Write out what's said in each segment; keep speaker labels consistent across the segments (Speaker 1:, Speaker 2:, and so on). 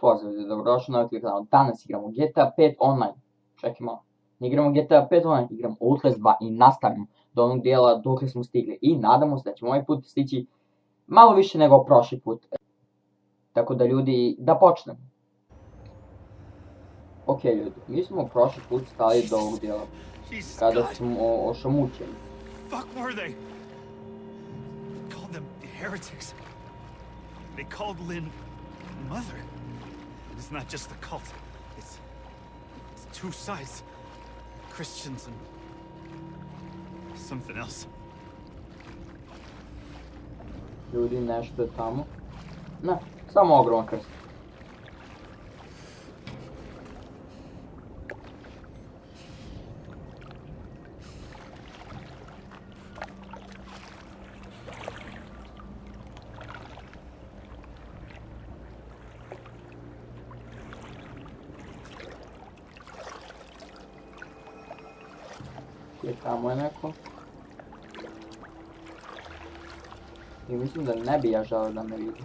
Speaker 1: Pozdrav, dobrodošli na ovaj kanal. Danas igramo GTA 5 online. Čekaj malo. Ne igramo GTA 5 online, igramo Outlast 2 i nastavimo do onog dijela dok smo stigli. I nadamo se da ćemo ovaj put stići malo više nego prošli put. Tako da ljudi, da počnemo. Ok ljudi, mi smo prošli put stali do ovog dijela. Kada smo ošamućeni.
Speaker 2: Fuck were they? Called them heretics. They called Lynn mother. It's not just the cult. It's two sides. Christians and something else.
Speaker 1: Ljudi, nešto je tamo. Ne, samo ogroman krst. Tamo je neko. I mislim da ne bi ja želeo da me vidi.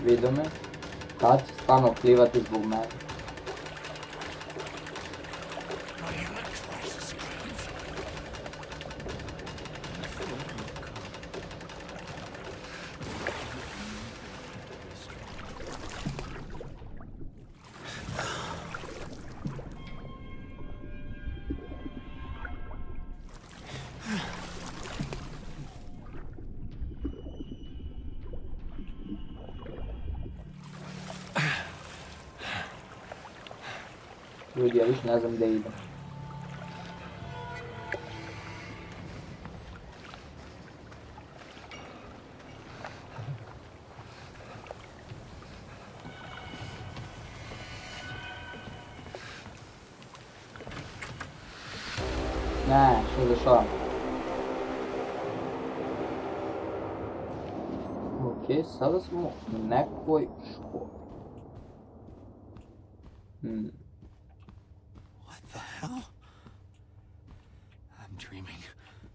Speaker 1: Vidio me. Sad će stvarno plivati zbog mene. Ljudi, ja više ne znam gdje idem. Ne, što se dešava? Ok, sada smo u nekoj školi.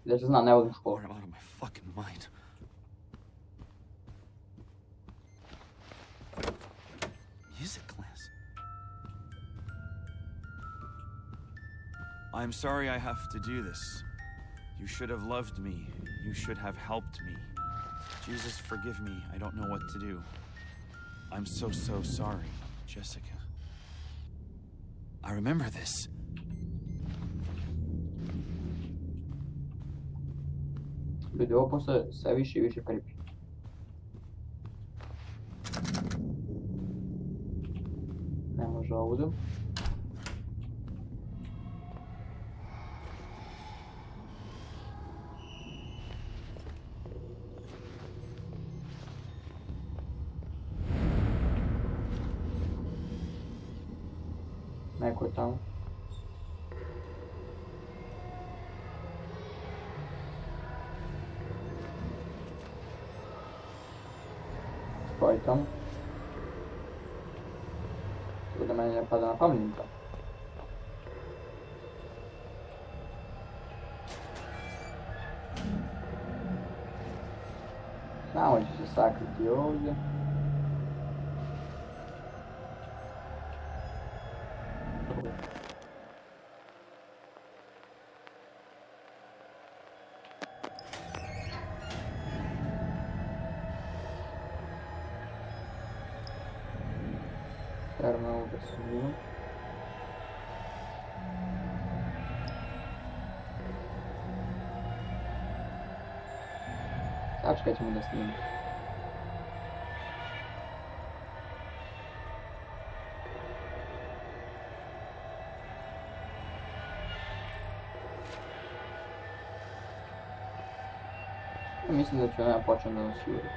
Speaker 1: Da se zna, ne vodim školu.
Speaker 2: I'm out of my fucking mind. Music class. I'm sorry I have to do this. You should have loved me. You should have helped me. Jesus, forgive me. I don't know what to do. I'm so sorry, Jessica. I remember this.
Speaker 1: Ljudi, ovo postaje sve više i više creepy. Ne može ovdje. Neko je tamo. Koji tamo? To da meni ne pada na pamet nikad. Samo ću se sakriti ovdje. Terminal da sumiu. Sačekat ćemo da snimim. Mislim da ću ja početi da nas juri.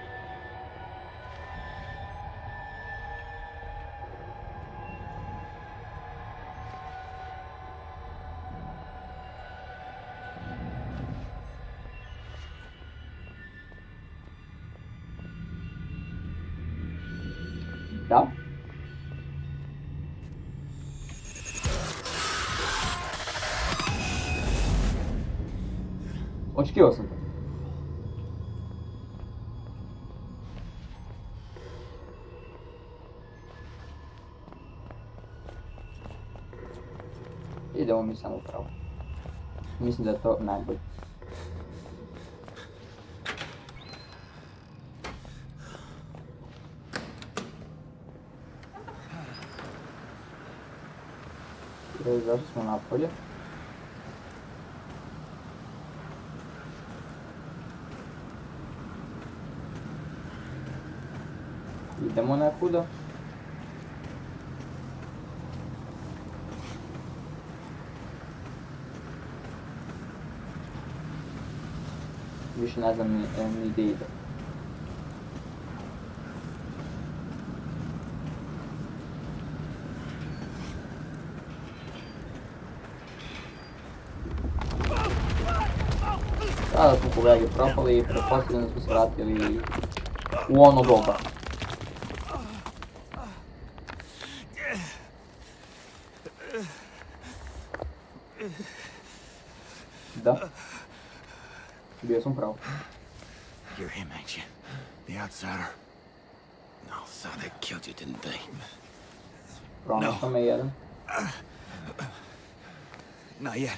Speaker 1: Da? Očekivao sam to. Idemo mi samo pravo. Mislim da je to najbolje. Zašli smo napolje. Idemo nekuda. Više ne znam ni gdje ide. Sada smo kolege propali i pretpostavljam da smo se vratili u ono doba. Da. Bio sam pravo.
Speaker 3: You're him, ain't you? The outsider? No, so they killed you, didn't they?
Speaker 1: Pronašao me jedan.
Speaker 3: Not yet.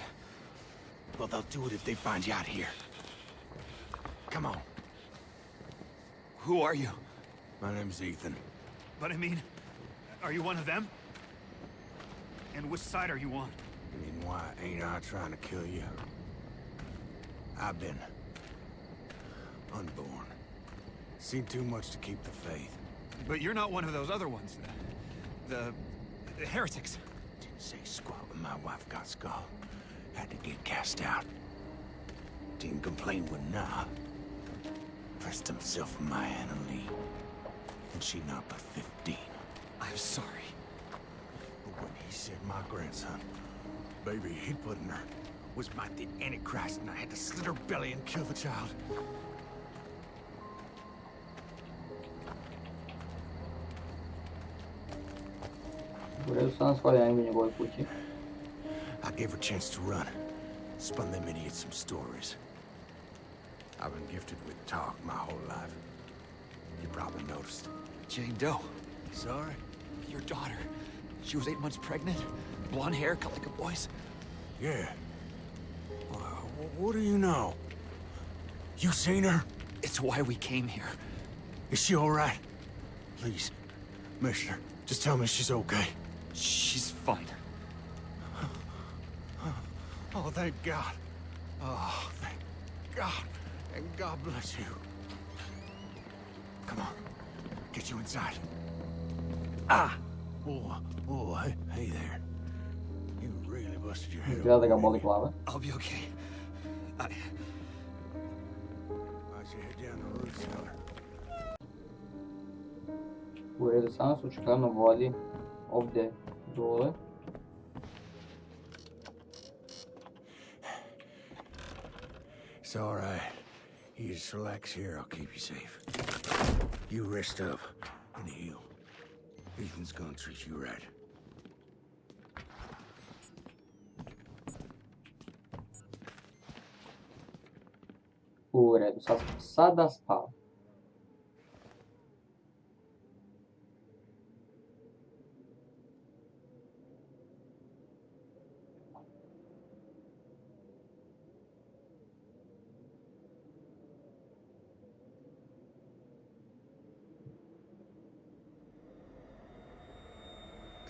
Speaker 3: Well, they'll do it if they find you out here. Come on.
Speaker 2: Who are you?
Speaker 3: My name's Ethan.
Speaker 2: But I mean, are you one of them? And which side are you on?
Speaker 3: I mean, why ain't I trying to kill you? I've been unborn. Seen too much to keep the faith.
Speaker 2: But you're not one of those other ones. The heretics.
Speaker 3: Didn't say squat when my wife got skull. Had to get cast out. Didn't complain when nah. Pressed himself on my Anna Lee. And she not but 15.
Speaker 2: I'm sorry.
Speaker 3: But when he said my grandson, baby he'd put in her, was my the Antichrist, and I had to slit her belly and kill the child. I gave her a chance to run. Spun them idiots some stories. I've been gifted with talk my whole life. You probably noticed.
Speaker 2: Jane Doe.
Speaker 3: Sorry?
Speaker 2: Your daughter. She was 8 months pregnant. Blonde hair, cut like a boy's.
Speaker 3: Yeah. What do you know? You seen her?
Speaker 2: It's why we came here.
Speaker 3: Is she all right? Please, Mister, just tell me she's okay.
Speaker 2: She's fine.
Speaker 3: Oh, thank God. Oh, thank God. And God bless you. Come on. Get you inside. Ah! Oh, hey there. You really busted your head.
Speaker 1: Izgleda da ga boli glava.
Speaker 2: I'll be okay.
Speaker 3: Why'd you head down the root cellar?
Speaker 1: U redu, samo se očigledno vodi ovdje dole.
Speaker 3: It's all right. You just relax here. I'll keep you safe. You rest up and heal. Ethan's gonna treat you right.
Speaker 1: U redu, sad smo sada spali.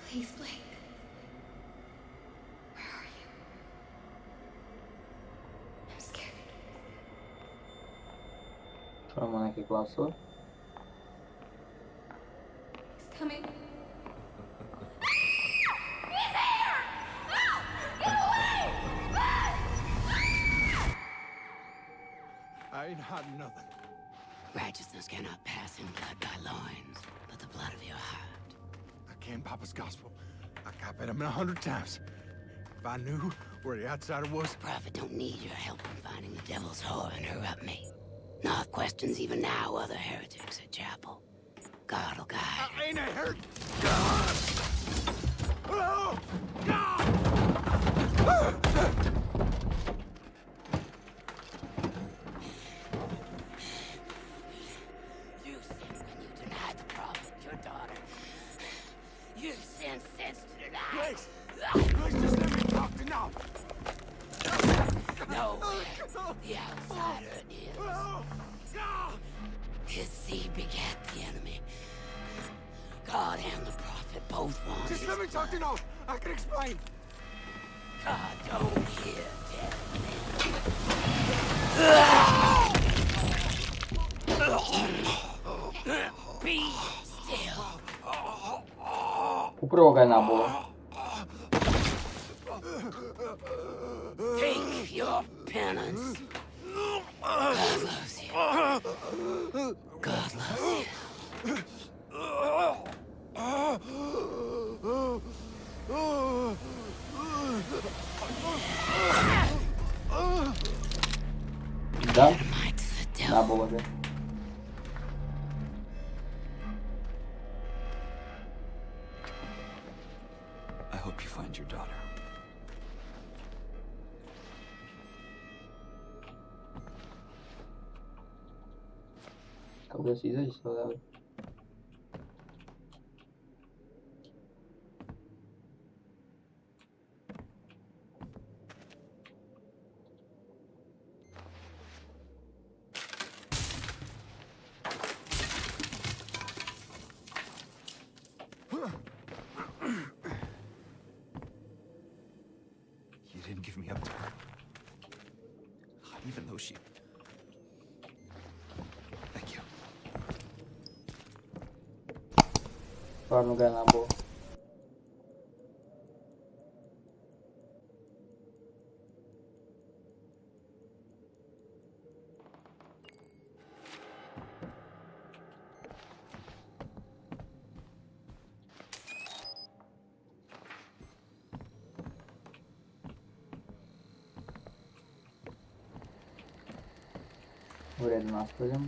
Speaker 4: Please, Blake. Where are you? I'm scared.
Speaker 1: Čujemo neke glasove.
Speaker 4: He's coming. He's here! No! Get away!
Speaker 3: I ain't hiding nothing.
Speaker 5: Righteousness cannot pass in blood by loins, but the blood of your heart.
Speaker 3: I can't Papa's gospel. I copied him 100 times. If I knew where the outsider was...
Speaker 5: Prophet don't need your help in finding the devil's whore and her up me. Not questions even now other heretics at chapel. God will guide.
Speaker 3: I ain't a heretic. God! Oh! God!
Speaker 5: know where the outsider is. His seed begat the enemy. God and the prophet both want
Speaker 3: Just
Speaker 5: his
Speaker 3: let me talk to
Speaker 5: blood.
Speaker 3: you. I can explain.
Speaker 5: God don't hear dead men. Be still.
Speaker 1: Upravo ga je nabolo.
Speaker 5: Take your penance. God loves you. God loves you.
Speaker 1: Da,
Speaker 5: Might the devil.
Speaker 1: nabolo ga.
Speaker 2: I hope you find your daughter.
Speaker 1: Kako da se izađe s odavde?
Speaker 2: You didn't give me up to her. Even though she... Thank you.
Speaker 1: Stvarno ga je nabolo. U redu, nastavljamo.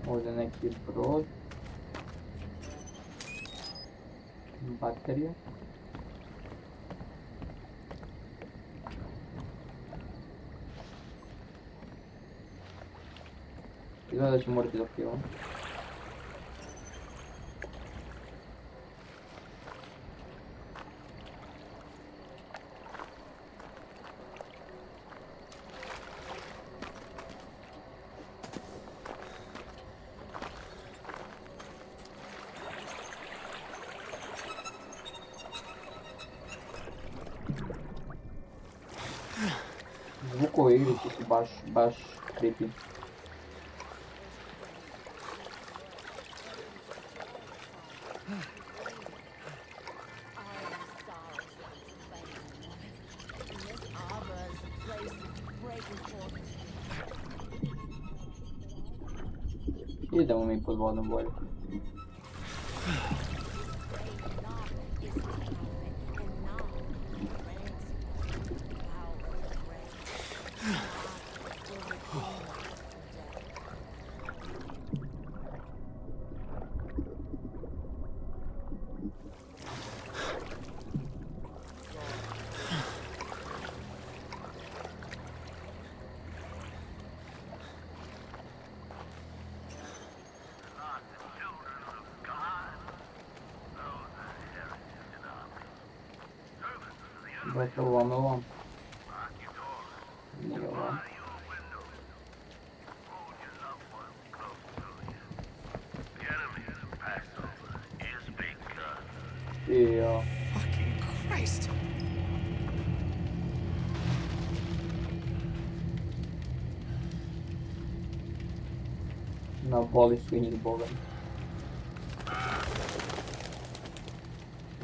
Speaker 1: Ovdje neki brod. Baterija. Izgleda da ću morati da pivam. Zvukove igrice su baš creepy. Idemo mi pod vodom bolje. Dakle, ovam. Nije ovam. Ja.
Speaker 2: Fucking Christ!
Speaker 1: Na boli svinjih boga.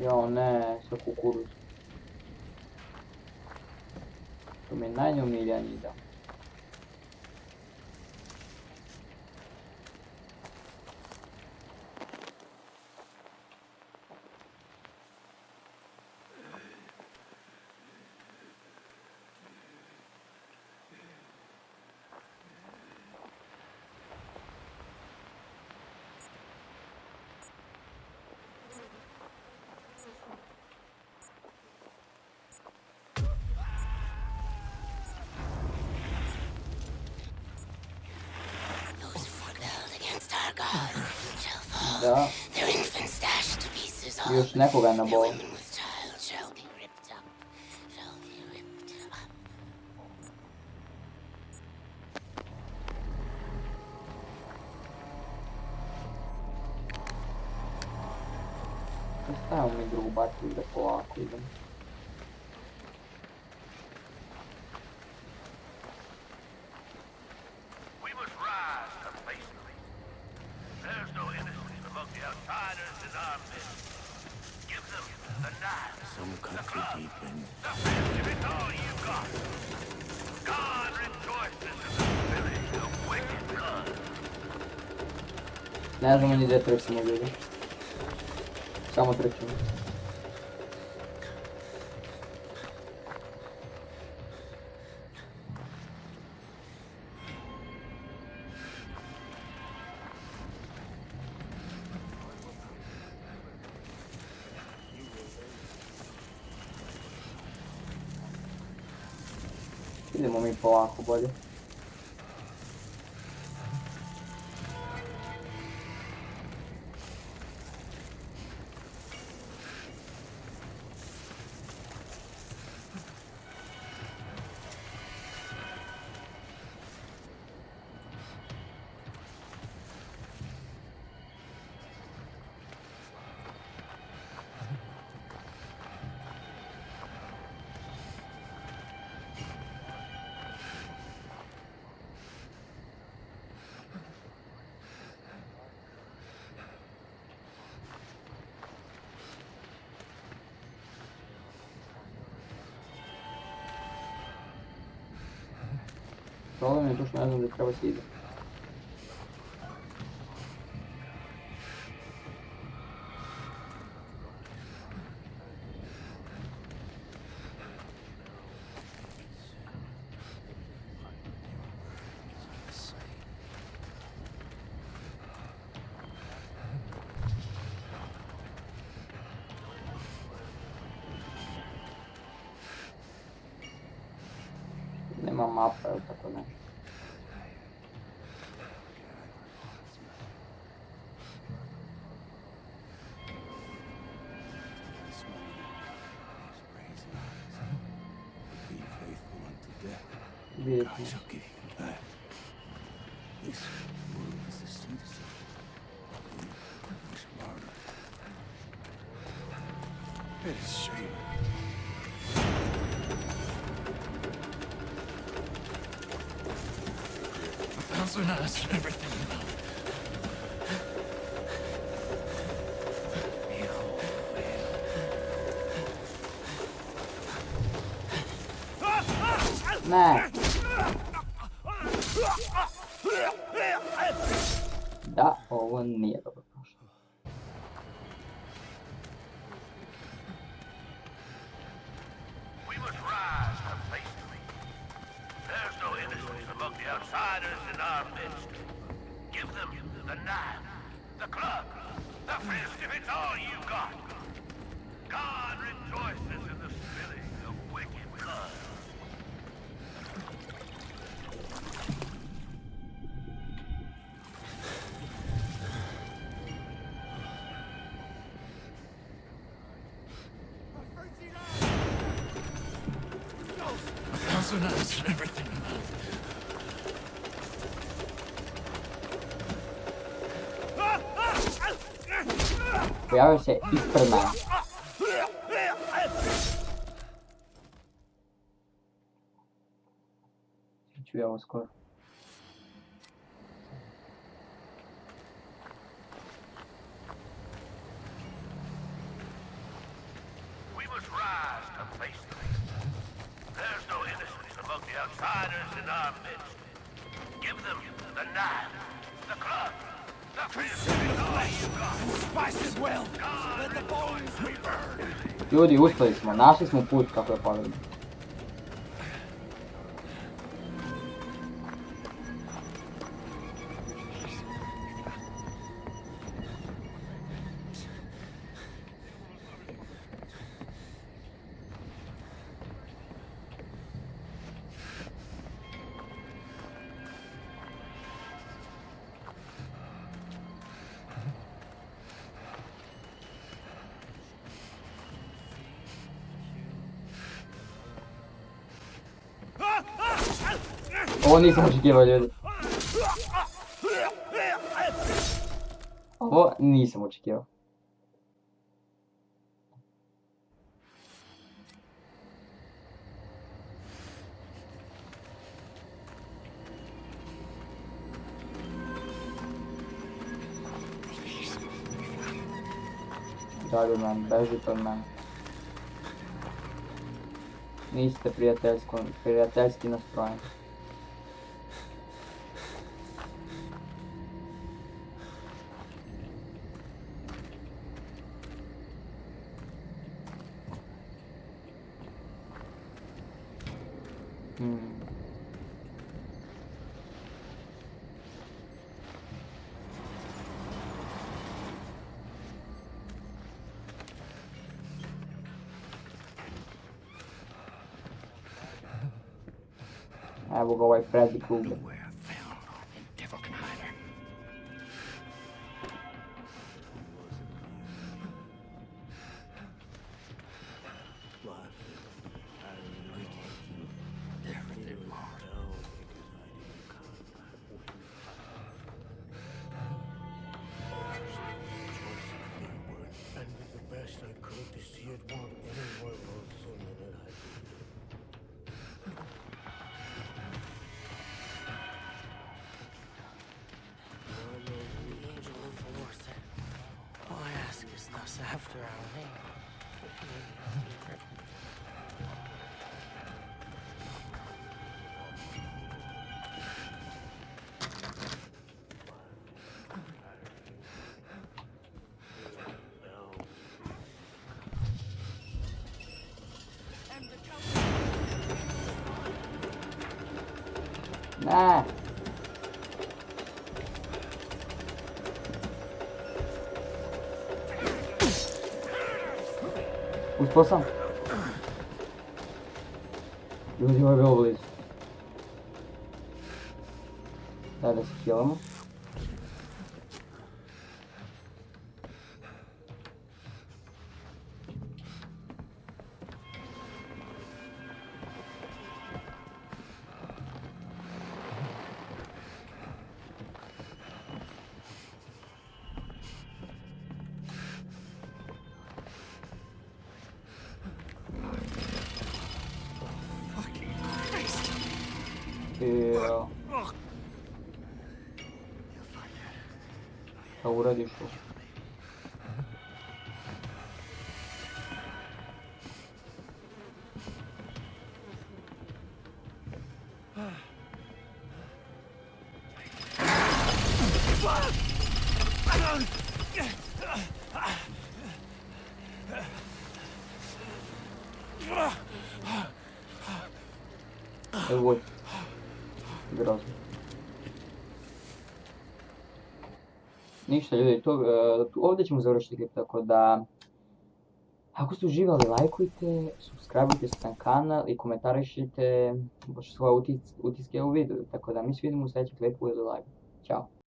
Speaker 1: Jao ne, sa kukuruz. To mi je najneomiljaniji da. Da.
Speaker 5: Their infants dashed to pieces. All
Speaker 1: Još nekoga na
Speaker 5: their
Speaker 1: bol.
Speaker 5: women with child shall be ripped up. Shall be ripped up.
Speaker 1: Stavimo mi drugu bateriju da polako idem.
Speaker 3: We must rise to face them. There's no innocence among the outsiders in our midst. Give them the knife, some country deep in the fist, if it's all you got. God rejoices in the spilling of wicked blood.
Speaker 1: Ne znamo ni gdje trčimo ljudi. Samo trčimo. Idemo mi polako bolje. Problem je to što ne znam da treba se ide. Nema mapa ili tako nešto.
Speaker 3: Be faithful unto death.
Speaker 1: Vidjet
Speaker 3: God
Speaker 1: ćemo.
Speaker 3: shall give you that. This world is the seat of this martyr. It is shame.
Speaker 6: Those are not us and everything.
Speaker 1: Ne! Da, ovo nije dobro prošlo.
Speaker 3: We must rise to face them. There's no innocence among the outsiders in our midst. Give them the knife, the club, the fist, if it's all you got. God rejoices in the spilling of wicked blood.
Speaker 6: Those are not us and everything.
Speaker 1: Pojavio se ispred mene. Ću ja ovo skoro.
Speaker 3: We must rise to face them. There's no innocence among the outsiders in our midst. Give them the knife, the club, the fist, if it's all you got.
Speaker 6: Spice as well. Let the bones be burned.
Speaker 1: Ljudi, uspjeli smo, našli smo put kako je povedeno. Ovo nisam očekivao, ljudi. Ovo nisam očekivao. Dalje man, bežite od mene. Niste prijateljski nastrojeni. Evo ga ovaj Freddy Krueger.
Speaker 7: After our name.
Speaker 1: Ne. Uspio sam. Ljudi, ovo je bilo blizu. Daj da se kilamo. Ja. Šta uradiš to? Evo. Grozno. Ništa ljudi, ovdje ćemo završiti klip, tako da ako ste uživali, lajkujte, subscribeujte se na kanal i komentarišite svoje utiske u videu, tako da mi se vidimo u sljedećem klipu ili live. Ćao.